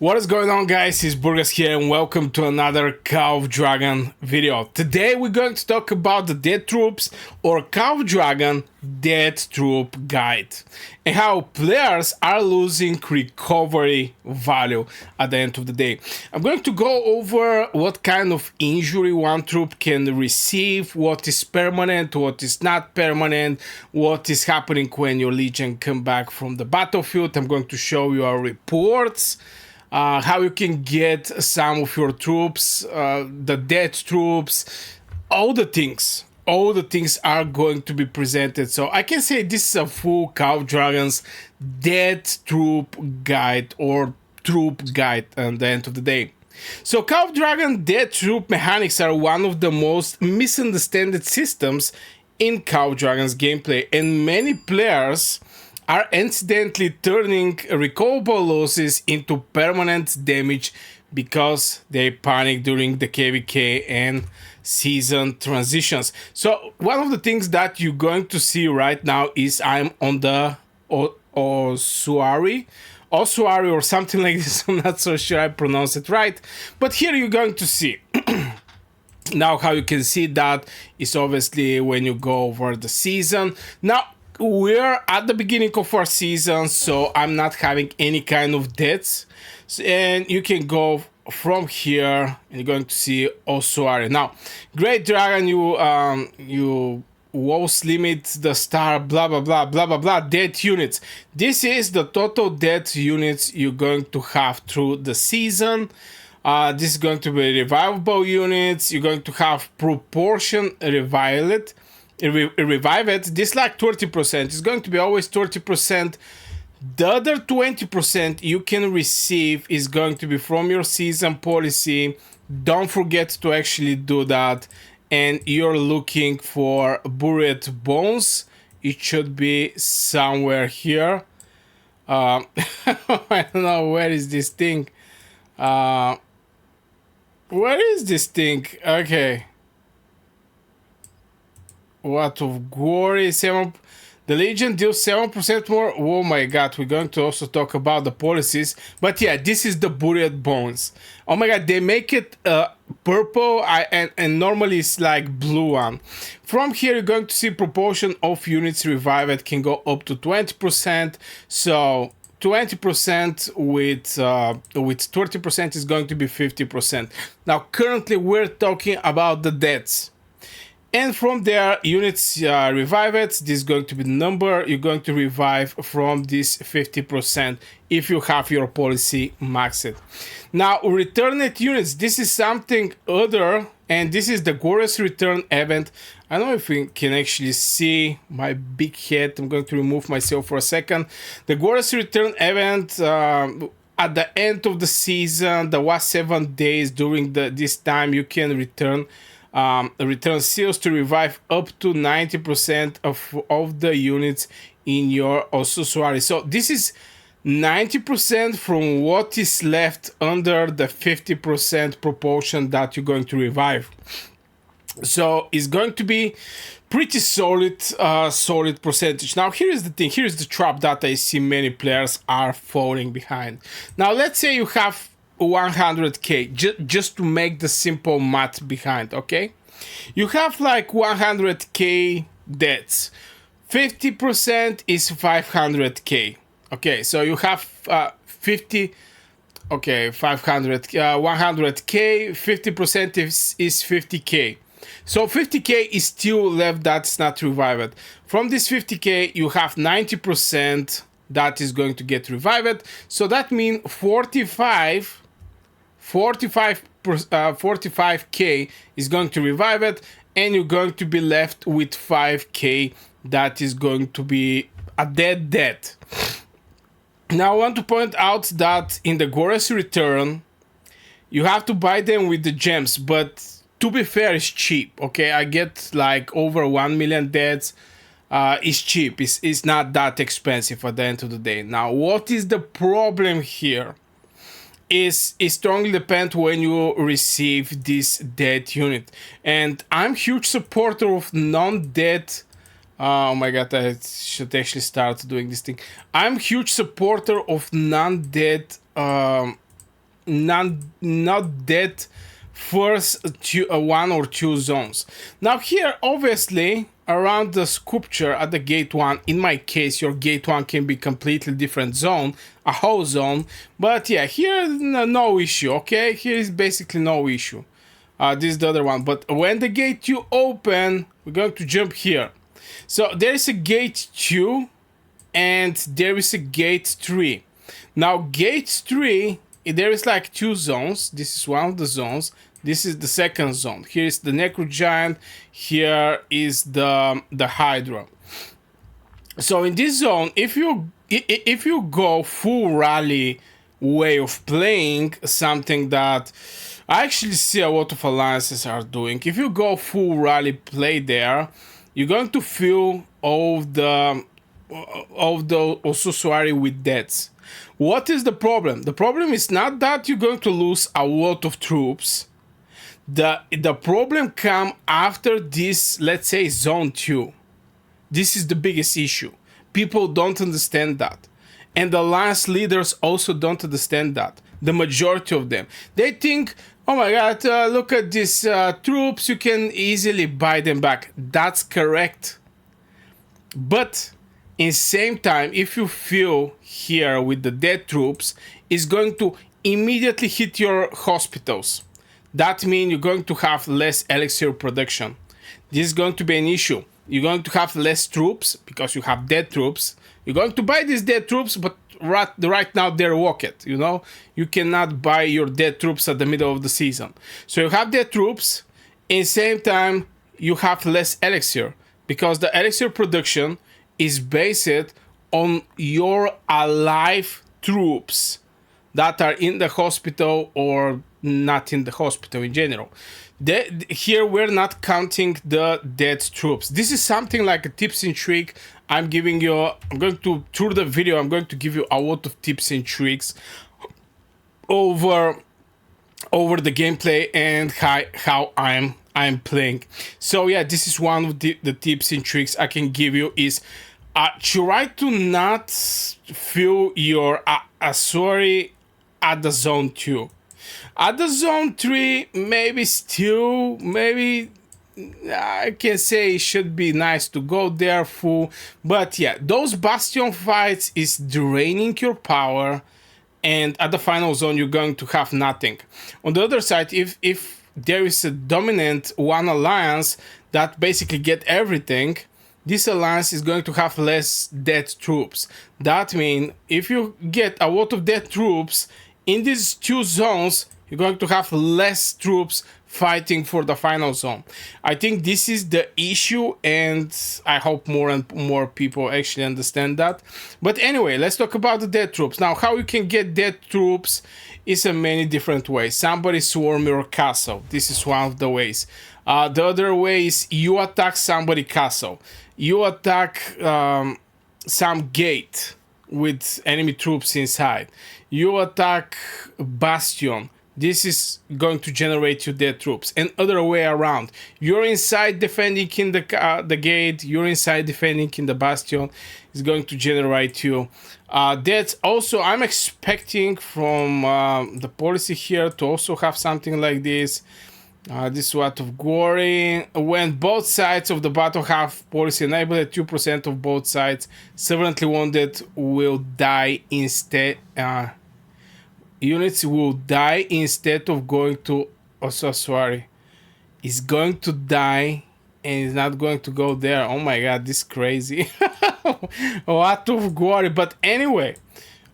What is going on, guys? It's Burgas here and welcome to another Call of Dragon video. Today we're going to talk about the Dead Troops or Call of Dragon Dead Troop Guide and how players are losing recovery value at the end of the day. I'm going to go over what kind of injury one troop can receive, what is permanent, what is not permanent, what is happening when your legion come back from the battlefield. I'm going to show you our reports. How you can get some of your troops, the dead troops, all the things are going to be presented. So I can say this is a full Call of Dragons dead troop guide or troop guide at the end of the day. So Call of Dragon dead troop mechanics are one of the most misunderstood systems in Call of Dragons gameplay, and many players are accidentally turning recoverable losses into permanent damage because they panic during the KVK and season transitions. So one of the things that you're going to see right now is I'm on the Ossuary or something like this. I'm not so sure I pronounce it right, but here you're going to see now how you can see that is obviously when you go over the season. Now we're at the beginning of our season, so I'm not having any kind of deaths, and you can go from here and you're going to see Ossuary. Now Great Dragon, you walls limit the star, blah blah blah blah blah blah, dead units. This is the total dead units you're going to have through the season. This is going to be revivable units. You're going to have proportion revived. This like 30%. It's going to be always 30%. The other 20% you can receive is going to be from your season policy. Don't forget to actually do that. And you're looking for buried bones. It should be somewhere here. I don't know, where is this thing? Where is this thing? Okay. What of Gorus? The Legion deals 7% more. Oh my god, we're going to also talk about the policies. But yeah, this is the buried bones. Oh my god, they make it purple and normally it's like blue one. From here, you're going to see proportion of units revived can go up to 20%. So 20% with 30% is going to be 50%. Now, currently, we're talking about the deaths. And from there, units revived, this is going to be the number you're going to revive from this 50% if you have your policy maxed. Now, returned units, this is something other, and this is the Gorus return event. I don't know if we can actually see my big head. I'm going to remove myself for a second. The Gorus return event, at the end of the season, the last 7 days during this time, you can return seals to revive up to 90% of the units in your Ossuary. So this is 90% from what is left under the 50% proportion that you're going to revive. So it's going to be pretty solid percentage. Now here is the thing, here is the trap that I see many players are falling behind. Now let's say you have 100k, just to make the simple math behind, okay? You have like 100k deaths. 50% is 500k. Okay, so you have 100k, 50% is 50k. So 50k is still left that's not revived. From this 50k, you have 90% that is going to get revived. So that means 45k is going to revive it, and you're going to be left with 5k that is going to be a dead. Now I want to point out that in the Gorus return, you have to buy them with the gems, but to be fair, it's cheap. Okay, I get like over 1 million deaths. It's cheap. It's not that expensive at the end of the day. Now, what is the problem here? It strongly depends when you receive this dead unit, and I'm huge supporter of non-dead. Oh my god, I should actually start doing this thing. I'm huge supporter of non-dead not that first one or two zones. Now here, obviously, around the sculpture at the gate 1, in my case, your gate 1 can be completely different zone, a whole zone. But yeah, here, no issue, okay? Here is basically no issue. This is the other one. But when the gate 2 open, we're going to jump here. So there is a gate 2 and there is a gate 3. Now gate 3, there is like 2 zones. This is one of the zones. This is the second zone. Here is the Necro Giant. Here is the Hydra. So in this zone, if you go full rally way of playing, something that I actually see a lot of alliances are doing. If you go full rally play there, you're going to feel all the Ossuary with deaths. What is the problem? The problem is not that you're going to lose a lot of troops. The problem come after this, let's say, zone 2. This is the biggest issue. People don't understand that. And the alliance leaders also don't understand that. The majority of them. They think, oh my god, look at these troops, you can easily buy them back. That's correct. But in same time, if you feel here with the dead troops, it's going to immediately hit your hospitals. That means you're going to have less elixir production. This is going to be an issue. You're going to have less troops because you have dead troops. You're going to buy these dead troops, but right now they're walked, you know? You cannot buy your dead troops at the middle of the season. So you have dead troops, in the same time you have less elixir, because the elixir production is based on your alive troops that are in the hospital or not in the hospital in general. Here we're not counting the dead troops. This is something like a tips and trick I'm giving you. I'm going to, through the video, I'm going to give you a lot of tips and tricks over the gameplay and how I'm playing. So yeah, this is one of the tips and tricks I can give you is try to not fill your Ossuary at the zone 2. At the zone 3, maybe I can say it should be nice to go there full. But yeah, those Bastion fights is draining your power, and at the final zone you're going to have nothing. On the other side, if there is a dominant one alliance that basically get everything, this alliance is going to have less dead troops. That means if you get a lot of dead troops in these 2 zones, you're going to have less troops fighting for the final zone. I think this is the issue, and I hope more and more people actually understand that. But anyway, let's talk about the dead troops. Now, how you can get dead troops is in many different ways. Somebody swarm your castle. This is one of the ways. The other way is you attack somebody castle. You attack some gate with enemy troops inside. You attack Bastion. This is going to generate you dead troops. And other way around. You're inside defending in the gate. You're inside defending in the Bastion. Is going to generate you deaths. Also, I'm expecting from the policy here to also have something like this. This is what of Gorus. When both sides of the battle have policy enabled at 2% of both sides, severely wounded will die instead. Units will die instead of going to Ossuary. It's going to die and it's not going to go there. Oh my god, this is crazy. What of Gorus. But anyway,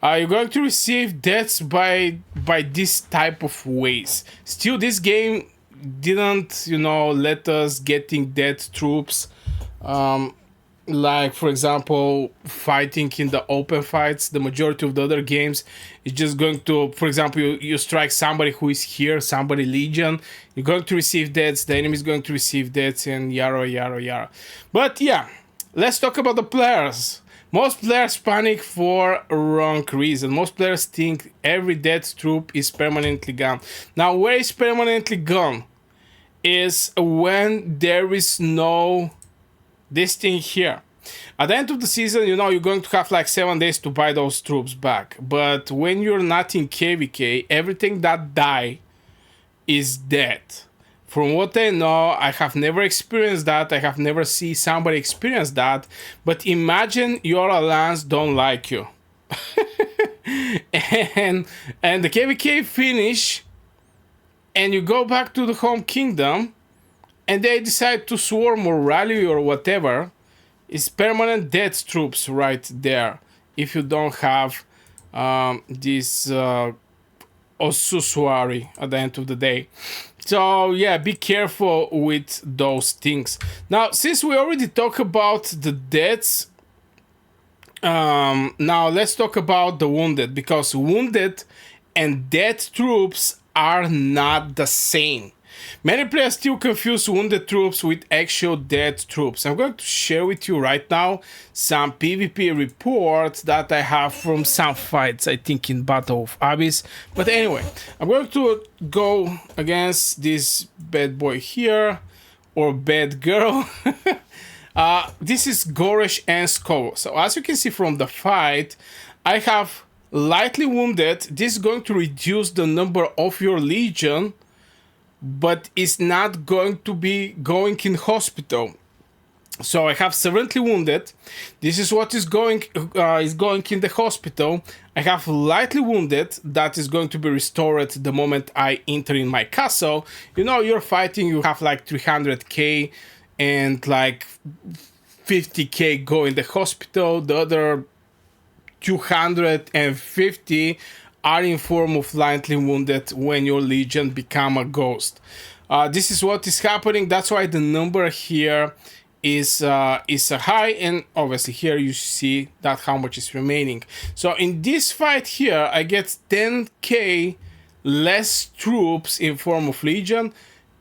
you're going to receive deaths by this type of ways. Still, this game didn't, you know, let us getting dead troops. Like, for example, fighting in the open fights. The majority of the other games is just going to, for example, you strike somebody who is here, somebody legion, you're going to receive deaths, the enemy is going to receive deaths, and yara. But yeah, let's talk about the players. Most players panic for a wrong reason. Most players think every dead troop is permanently gone. Now, where is permanently gone? Is when there is no this thing here. At the end of the season, you know, you're going to have like 7 days to buy those troops back. But when you're not in KVK, everything that die is dead. From what I know, I have never experienced that. I have never seen somebody experience that. But imagine your alliance don't like you. and the KVK finish, and you go back to the home kingdom, and they decide to swarm or rally or whatever. It's permanent dead troops right there if you don't have this Ossuary at the end of the day. So yeah, be careful with those things. Now, since we already talked about the deaths, now let's talk about the wounded, because wounded and dead troops are not the same. Many players still confuse wounded troops with actual dead troops. I'm going to share with you right now some PvP reports that I have from some fights, I think in Battle of Abyss. But anyway, I'm going to go against this bad boy here, or bad girl. This is Gorus and Skull. So as you can see from the fight, I have lightly wounded. This is going to reduce the number of your legion, but it's not going to be going in hospital. So I have severely wounded. This is what is going in the hospital. I have lightly wounded that is going to be restored the moment I enter in my castle. You know, you're fighting, you have like 300k and like 50k go in the hospital. The other 250 are in form of lightly wounded when your legion become a ghost. This is what is happening. That's why the number here is high, and obviously here you see that how much is remaining. So in this fight here, I get 10k less troops in form of legion,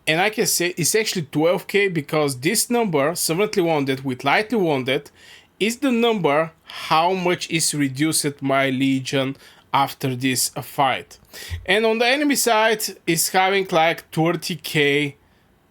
and I can say it's actually 12k, because this number, severely wounded with lightly wounded, is the number how much is reduced my legion after this fight. And on the enemy side is having like 30k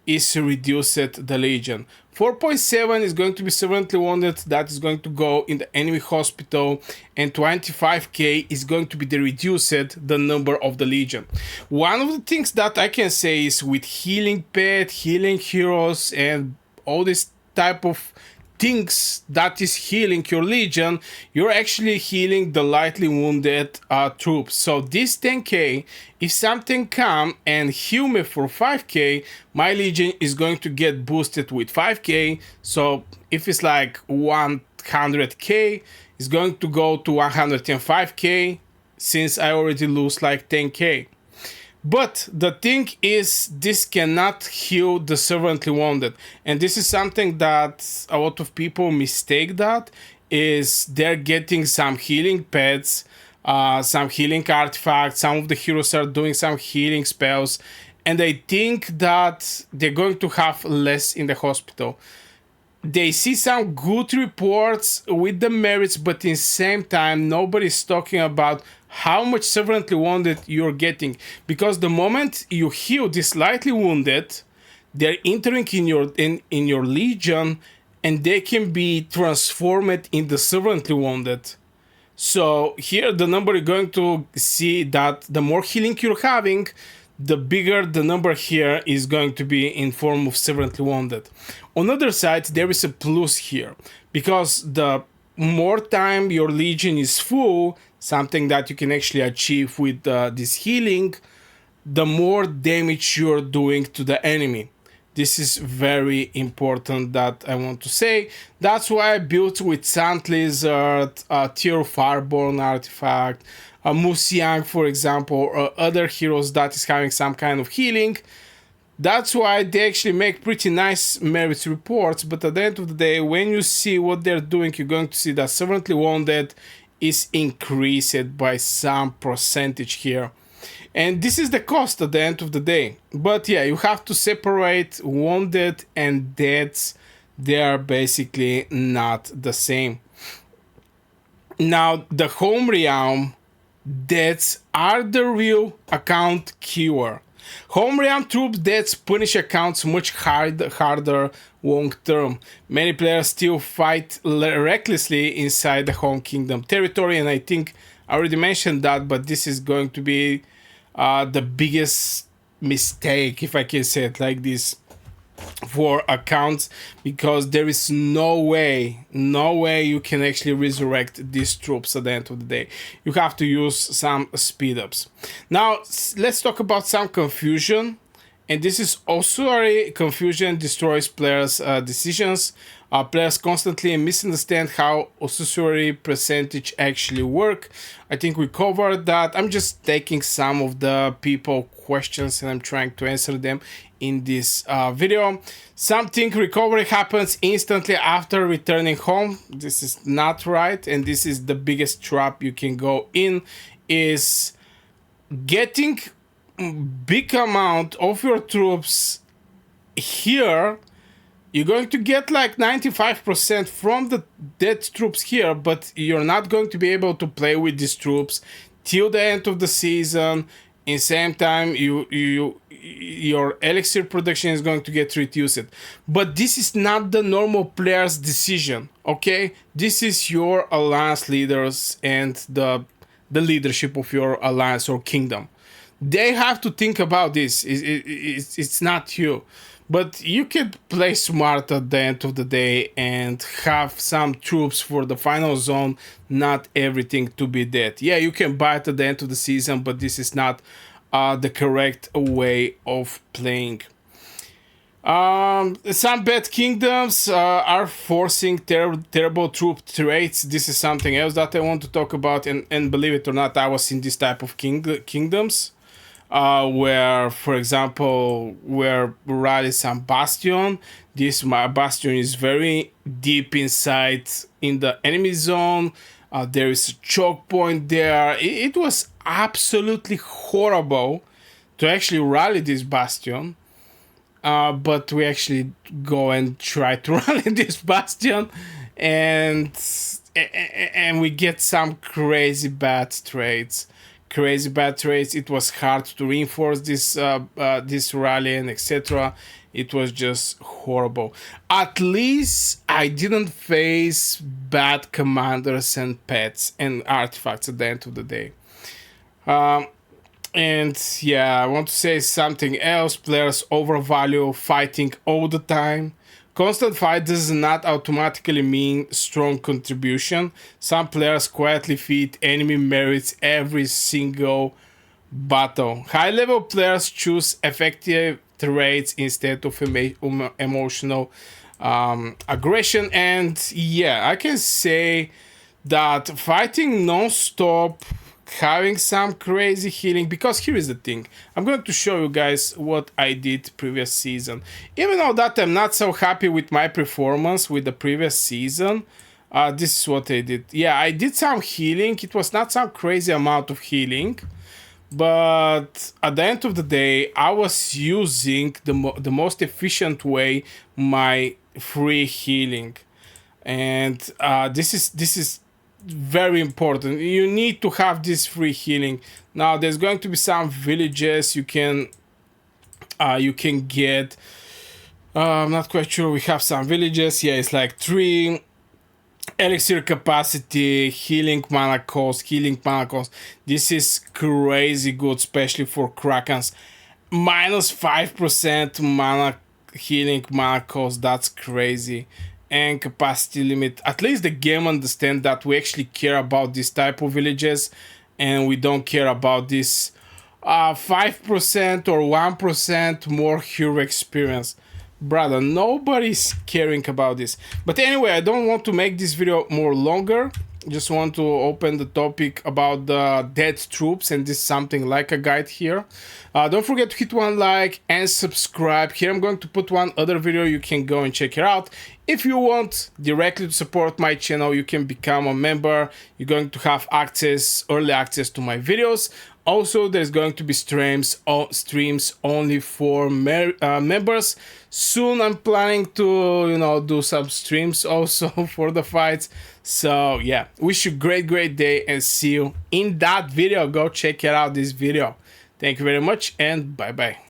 is reduced the legion. 4.7 is going to be severely wounded, that is going to go in the enemy hospital, and 25k is going to be the reduced the number of the legion. One of the things that I can say is with healing pet, healing heroes, and all this type of things that is healing your legion, you're actually healing the lightly wounded troops. So this 10k, if something come and heal me for 5k, my legion is going to get boosted with 5k. So if it's like 100k, it's going to go to 105k, since I already lose like 10k. But the thing is, this cannot heal the severely wounded, and this is something that a lot of people mistake. That is, they're getting some healing pets, some healing artifacts, some of the heroes are doing some healing spells, and they think that they're going to have less in the hospital. They see some good reports with the merits, but in the same time, nobody's talking about how much severely wounded you're getting, because the moment you heal this lightly wounded, they're entering in your legion, and they can be transformed in the severely wounded. So here the number you're going to see that the more healing you're having, the bigger the number here is going to be in form of severely wounded. On the other side, there is a plus here, because the more time your legion is full, something that you can actually achieve with this healing, the more damage you're doing to the enemy. This is very important that I want to say. That's why I built with Sand Lizard, Tier Fireborn artifact, Musiang, for example, or other heroes that is having some kind of healing. That's why they actually make pretty nice merits reports, but at the end of the day, when you see what they're doing, you're going to see that severely wounded is increased by some percentage here. And this is the cost at the end of the day. But yeah, you have to separate wounded and deaths. They are basically not the same. Now, the home realm deaths are the real account killer. Home realm troops that punish accounts much harder long term. Many players still fight recklessly inside the home kingdom territory, and I think I already mentioned that, but this is going to be the biggest mistake, if I can say it like this, for accounts, because there is no way you can actually resurrect these troops at the end of the day. You have to use some speed ups. Now let's talk about some confusion, and this is Ossuary. Confusion destroys players' decisions. Players constantly misunderstand how Ossuary percentage actually work. I think we covered that. I'm just taking some of the people questions and I'm trying to answer them in this video. Something recovery happens instantly after returning home. This is not right, and this is the biggest trap you can go in, is getting big amount of your troops here. You're going to get like 95% from the dead troops here, but you're not going to be able to play with these troops till the end of the season. In same time, your elixir production is going to get reduced. But this is not the normal player's decision, okay? This is your alliance leaders and the leadership of your alliance or kingdom. They have to think about this. It's not you. But you can play smart at the end of the day and have some troops for the final zone, not everything to be dead. Yeah, you can buy it at the end of the season, but this is not the correct way of playing. Some bad kingdoms are forcing terrible troop traits. This is something else that I want to talk about, and believe it or not, I was in this type of kingdoms. Where, for example, where rally some Bastion. This Bastion is very deep inside in the enemy zone. There is a choke point there. It was absolutely horrible to actually rally this Bastion. But we actually go and try to rally this Bastion, and we get some crazy bad traits. It was hard to reinforce this this rally and etc. It was just horrible. At least I didn't face bad commanders and pets and artifacts at the end of the day. And yeah, I want to say something else. Players overvalue fighting all the time. Constant fight does not automatically mean strong contribution. Some players quietly feed enemy merits every single battle. High level players choose effective traits instead of emotional aggression. And yeah, I can say that fighting non-stop, having some crazy healing, because here is the thing, I'm going to show you guys what I did previous season. Even though that I'm not so happy with my performance with the previous season, this is what I did. Yeah, I did some healing. It was not some crazy amount of healing, but at the end of the day, I was using the most efficient way my free healing, and this is very important. You need to have this free healing. Now there's going to be some villages you can get. I'm not quite sure. We have some villages. Yeah, it's like 3 elixir capacity, healing mana cost. This is crazy good, especially for Krakens. Minus 5% mana healing mana cost. That's crazy. And capacity limit. At least the game understand that we actually care about this type of villages, and we don't care about this 5% or 1% more hero experience. Brother, nobody's caring about this. But anyway, I don't want to make this video more longer. Just want to open the topic about the dead troops, and this is something like a guide here. Don't forget to hit one like and subscribe. Here I'm going to put one other video, you can go and check it out. If you want directly to support my channel, you can become a member. You're going to have early access to my videos. Also, there's going to be streams only for members. Soon I'm planning to, do some streams also for the fights. So yeah, wish you a great day and see you in that video. Go check it out, this video. Thank you very much, and bye-bye.